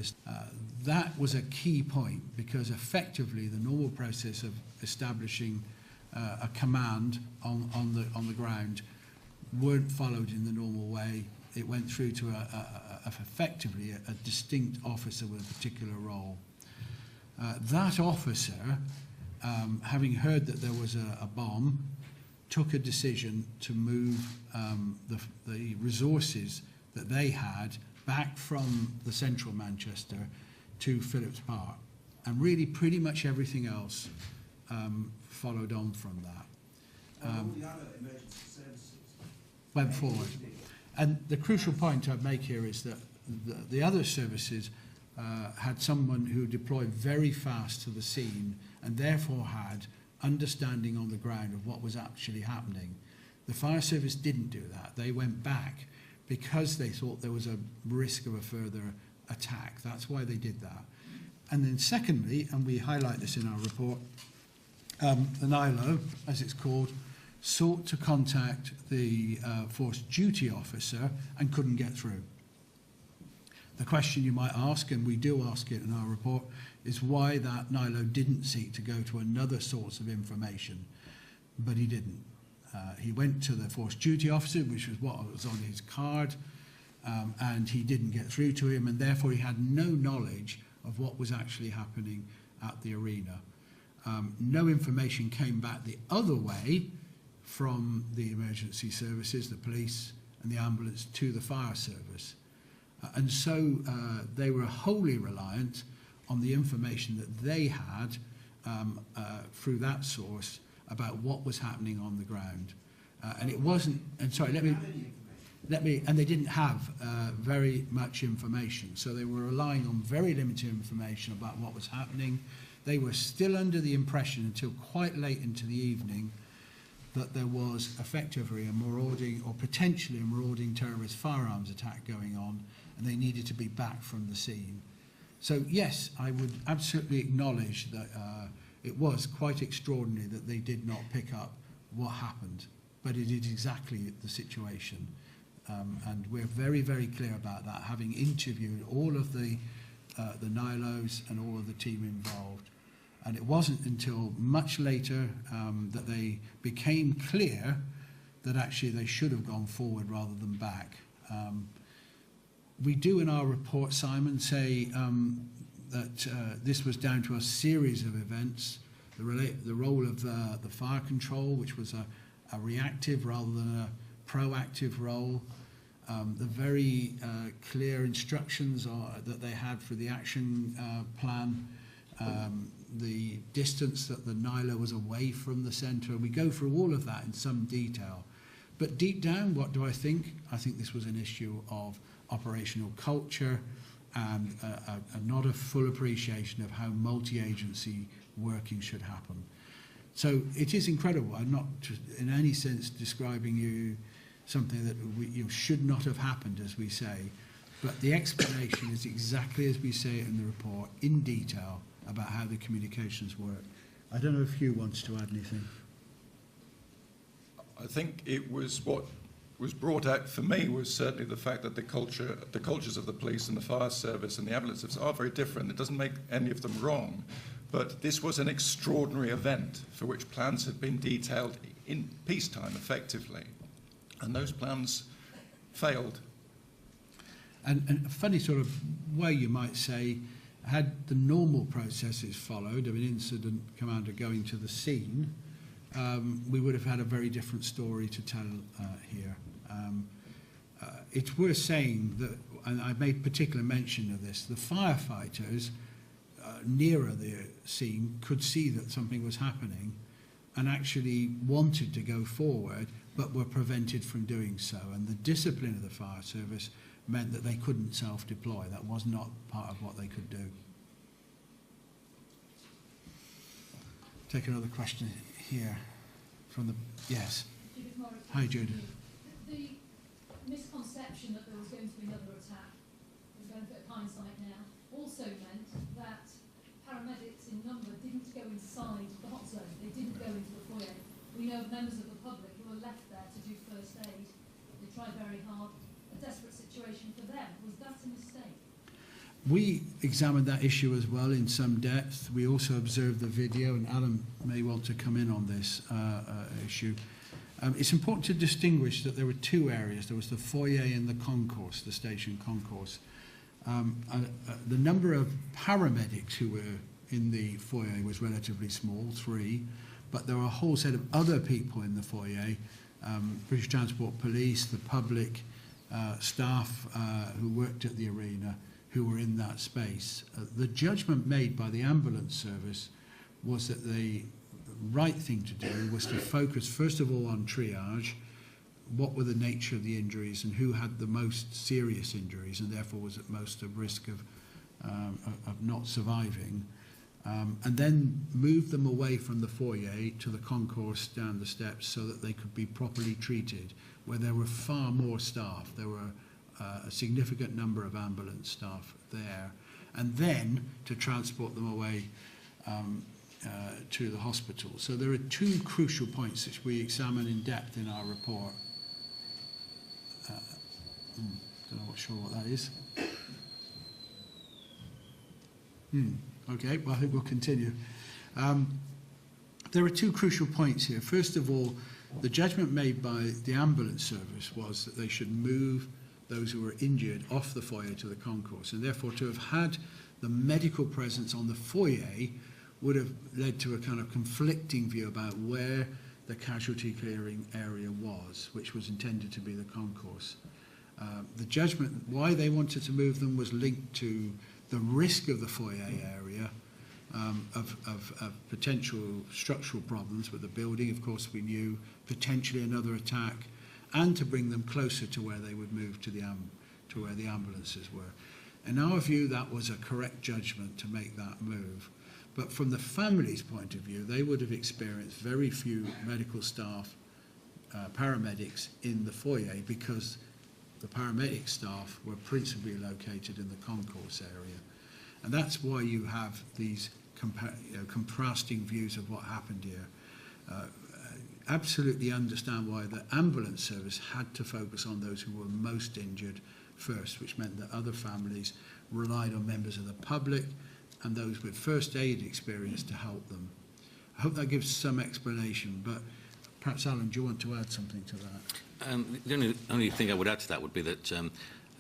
service. That was a key point, because effectively the normal process of establishing a command on the ground weren't followed in the normal way. It went through to effectively a distinct officer with a particular role. That officer, having heard that there was a bomb, took a decision to move the resources that they had back from the central Manchester to Phillips Park. And really pretty much everything else followed on from that. All the other emergency services went forward. And the crucial point I'd make here is that the other services had someone who deployed very fast to the scene and therefore had understanding on the ground of what was actually happening. The fire service didn't do that. They went back because they thought there was a risk of a further attack. That's why they did that. And then secondly, and we highlight this in our report, the NILO, as it's called, sought to contact the force duty officer and couldn't get through. The question you might ask, and we do ask it in our report, is why that NILO didn't seek to go to another source of information, but he didn't. He went to the force duty officer, which was what was on his card, and he didn't get through to him, and therefore he had no knowledge of what was actually happening at the arena. No information came back the other way from the emergency services, the police and the ambulance, to the fire service. And so they were wholly reliant on the information that they had through that source about what was happening on the ground. And it wasn't, and sorry, and they didn't have very much information. So they were relying on very limited information about what was happening. They were still under the impression until quite late into the evening that there was effectively a marauding or potentially a marauding terrorist firearms attack going on, and they needed to be back from the scene. So yes, I would absolutely acknowledge that it was quite extraordinary that they did not pick up what happened, but it is exactly the situation. And we're very, very clear about that, having interviewed all of the NILOs and all of the team involved. And it wasn't until much later that they became clear that actually they should have gone forward rather than back. We do in our report, Simon, say that this was down to a series of events, the role of the fire control, which was a reactive rather than a proactive role, the very clear instructions that they had for the action plan, the distance that the NILO was away from the centre. We go through all of that in some detail. But deep down, what do I think? I think this was an issue of operational culture and not a full appreciation of how multi-agency working should happen. So it is incredible. I'm not in any sense describing you something that should not have happened, as we say, but the explanation is exactly as we say it in the report, in detail, about how the communications work. I don't know if Hugh wants to add anything. I think it was what was brought out for me was certainly the fact that the cultures of the police and the fire service and the ambulance service are very different. It doesn't make any of them wrong, but this was an extraordinary event for which plans had been detailed in peacetime, effectively, and those plans failed. And a funny sort of way, you might say, had the normal processes followed of an incident commander going to the scene, we would have had a very different story to tell here. It's worth saying that, and I made particular mention of this, the firefighters nearer the scene could see that something was happening and actually wanted to go forward, but were prevented from doing so. And the discipline of the fire service meant that they couldn't self-deploy. That was not part of what they could do. Take another question here from the, yes. Judith Morris. Hi, Judith. The misconception that there was going to be another attack, with the benefit of hindsight now, also meant that paramedics in number didn't go inside the hot zone. They didn't go into the foyer. We know of members of the public who were left there to do first aid. They tried very hard. A desperate situation for them. Was that a mistake? We examined that issue as well in some depth. We also observed the video, and Alan may want to come in on this issue. It's important to distinguish that there were two areas. There was the foyer and the concourse, the station concourse. The number of paramedics who were in the foyer was relatively small, 3, but there were a whole set of other people in the foyer, British Transport Police, the public, staff who worked at the arena, who were in that space. The judgment made by the ambulance service was that the right thing to do was to focus first of all on triage, what were the nature of the injuries and who had the most serious injuries and therefore was at most at risk of not surviving, and then move them away from the foyer to the concourse down the steps so that they could be properly treated, where there were far more staff. There were a significant number of ambulance staff there, and then to transport them away to the hospital. So there are two crucial points which we examine in depth in our report. Don't know sure what that is. Okay, well I think we'll continue. There are two crucial points here. First of all, the judgment made by the ambulance service was that they should move those who were injured off the foyer to the concourse, and therefore to have had the medical presence on the foyer would have led to a kind of conflicting view about where the casualty clearing area was, which was intended to be the concourse. The judgment why they wanted to move them was linked to the risk of the foyer area, of potential structural problems with the building. Of course, we knew potentially another attack, and to bring them closer to where they would move to where the ambulances were. In our view, that was a correct judgment to make that move. But from the family's point of view, they would have experienced very few medical staff, paramedics in the foyer, because the paramedic staff were principally located in the concourse area. And that's why you have these contrasting views of what happened here. Absolutely understand why the ambulance service had to focus on those who were most injured first, which meant that other families relied on members of the public and those with first aid experience to help them. I hope that gives some explanation, but perhaps, Alan, do you want to add something to that? The only thing I would add to that would be that,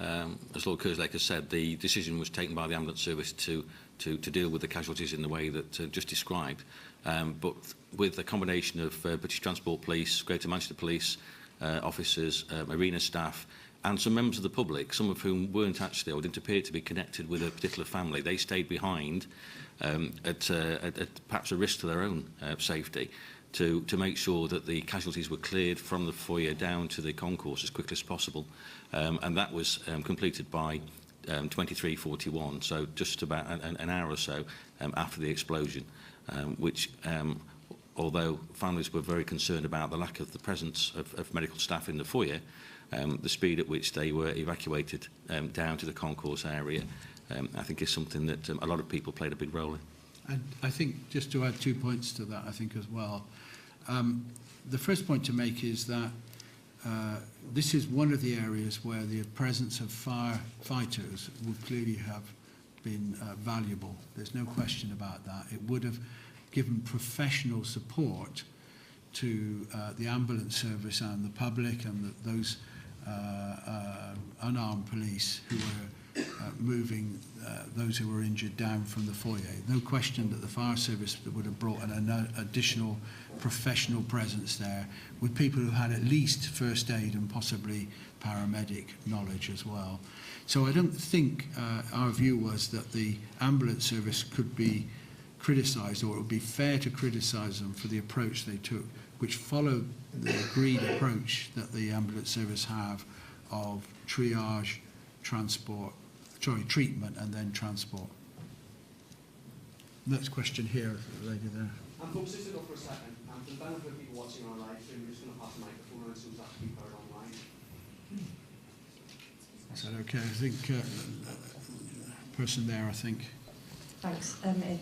as Lord Kerslake has said, the decision was taken by the ambulance service to deal with the casualties in the way that just described. But with a combination of British Transport Police, Greater Manchester Police officers, arena staff, and some members of the public, some of whom weren't actually, or didn't appear to be connected with a particular family, they stayed behind at perhaps a risk to their own safety to make sure that the casualties were cleared from the foyer down to the concourse as quickly as possible. And that was completed by 23:41, so just about an hour or so after the explosion, which, although families were very concerned about the lack of the presence of medical staff in the foyer, the speed at which they were evacuated down to the concourse area, I think is something that a lot of people played a big role in. And I think, just to add 2 points to that, I think as well, the first point to make is that this is one of the areas where the presence of firefighters would clearly have been valuable. There's no question about that. It would have given professional support to the ambulance service and the public and those unarmed police who were moving those who were injured down from the foyer. No question that the fire service would have brought an additional professional presence there with people who had at least first aid and possibly paramedic knowledge as well. So I don't think our view was that the ambulance service could be criticised, or it would be fair to criticise them for the approach they took, which followed the agreed approach that the ambulance service have of triage, treatment and then transport. Next question here, the lady there. Folks, just to go for a second, for the benefit of people watching on live stream, we're just going to pass the microphone around so it's actually heard online. Is that okay? I think person there, I think. Thanks.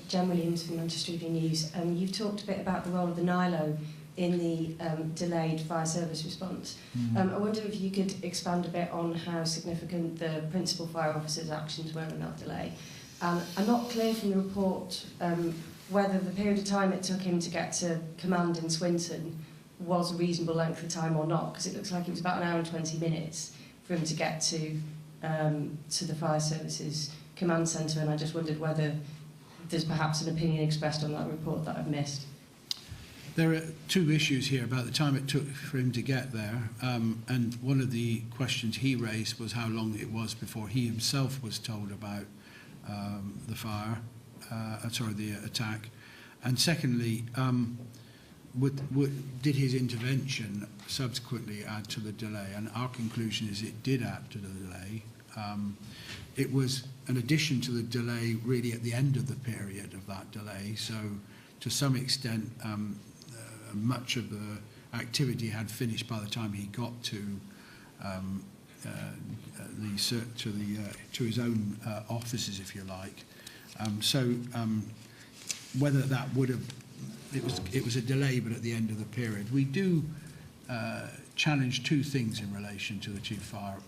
Jen Williams from Manchester Evening News. You've talked a bit about the role of the NILO in the delayed fire service response. I wonder if you could expand a bit on how significant the principal fire officer's actions were in that delay. I'm not clear from the report whether the period of time it took him to get to command in Swinton was a reasonable length of time or not, because it looks like it was about an hour and 20 minutes for him to get to the fire services command centre, and I just wondered whether there's perhaps an opinion expressed on that report that I've missed. There are two issues here about the time it took for him to get there, and one of the questions he raised was how long it was before he himself was told about the attack, and secondly, did his intervention subsequently add to the delay? And our conclusion is it did add to the delay. It was an addition to the delay really at the end of the period of that delay, so to some extent much of the activity had finished by the time he got to his own offices, if you like. Whether that would have, it was a delay, but at the end of the period. We do challenge two things in relation to the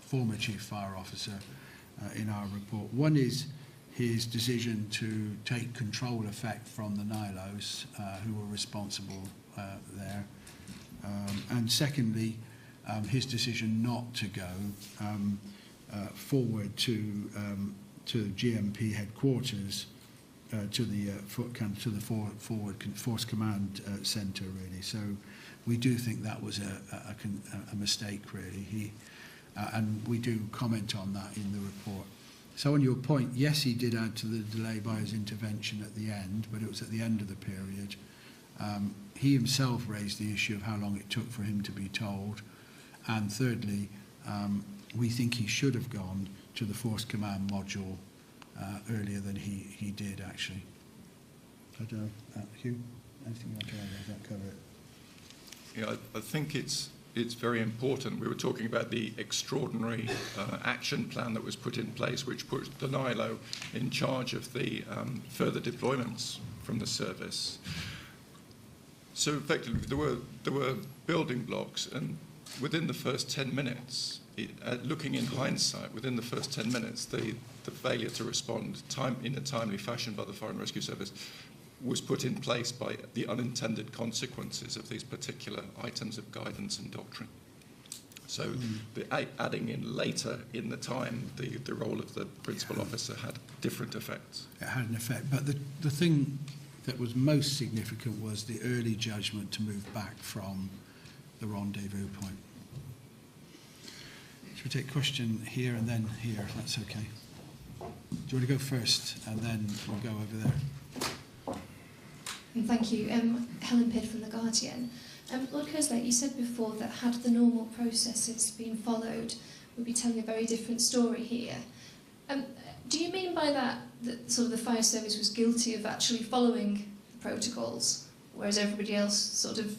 former chief fire officer in our report. One is his decision to take control effect from the NILOs who were responsible there. And secondly, his decision not to go forward to GMP headquarters, to the forward force command centre, really. So we do think that was a mistake, really. And we do comment on that in the report. So on your point, yes, he did add to the delay by his intervention at the end, but it was at the end of the period. He himself raised the issue of how long it took for him to be told. And thirdly, we think he should have gone to the Force Command module earlier than he did, actually. I don't know, Hugh, anything you want to add? Does that cover it? Yeah, I think it's very important. We were talking about the extraordinary action plan that was put in place, which put the NILO in charge of the further deployments from the service. So effectively, there were building blocks, and within the first 10 minutes, looking in hindsight, within the first 10 minutes, the failure to respond in a timely fashion by the Fire and Rescue Service was put in place by the unintended consequences of these particular items of guidance and doctrine. So adding in later in the time, the role of the principal officer had different effects. It had an effect, but the thing that was most significant was the early judgment to move back from the rendezvous point. Should we take a question here and then here, if that's okay? Do you want to go first and then we'll go over there? Thank you. Helen Pidd from The Guardian. Lord Kerslake, you said before that had the normal processes been followed, we'd be telling a very different story here. Do you mean by that sort of the fire service was guilty of actually following the protocols, whereas everybody else sort of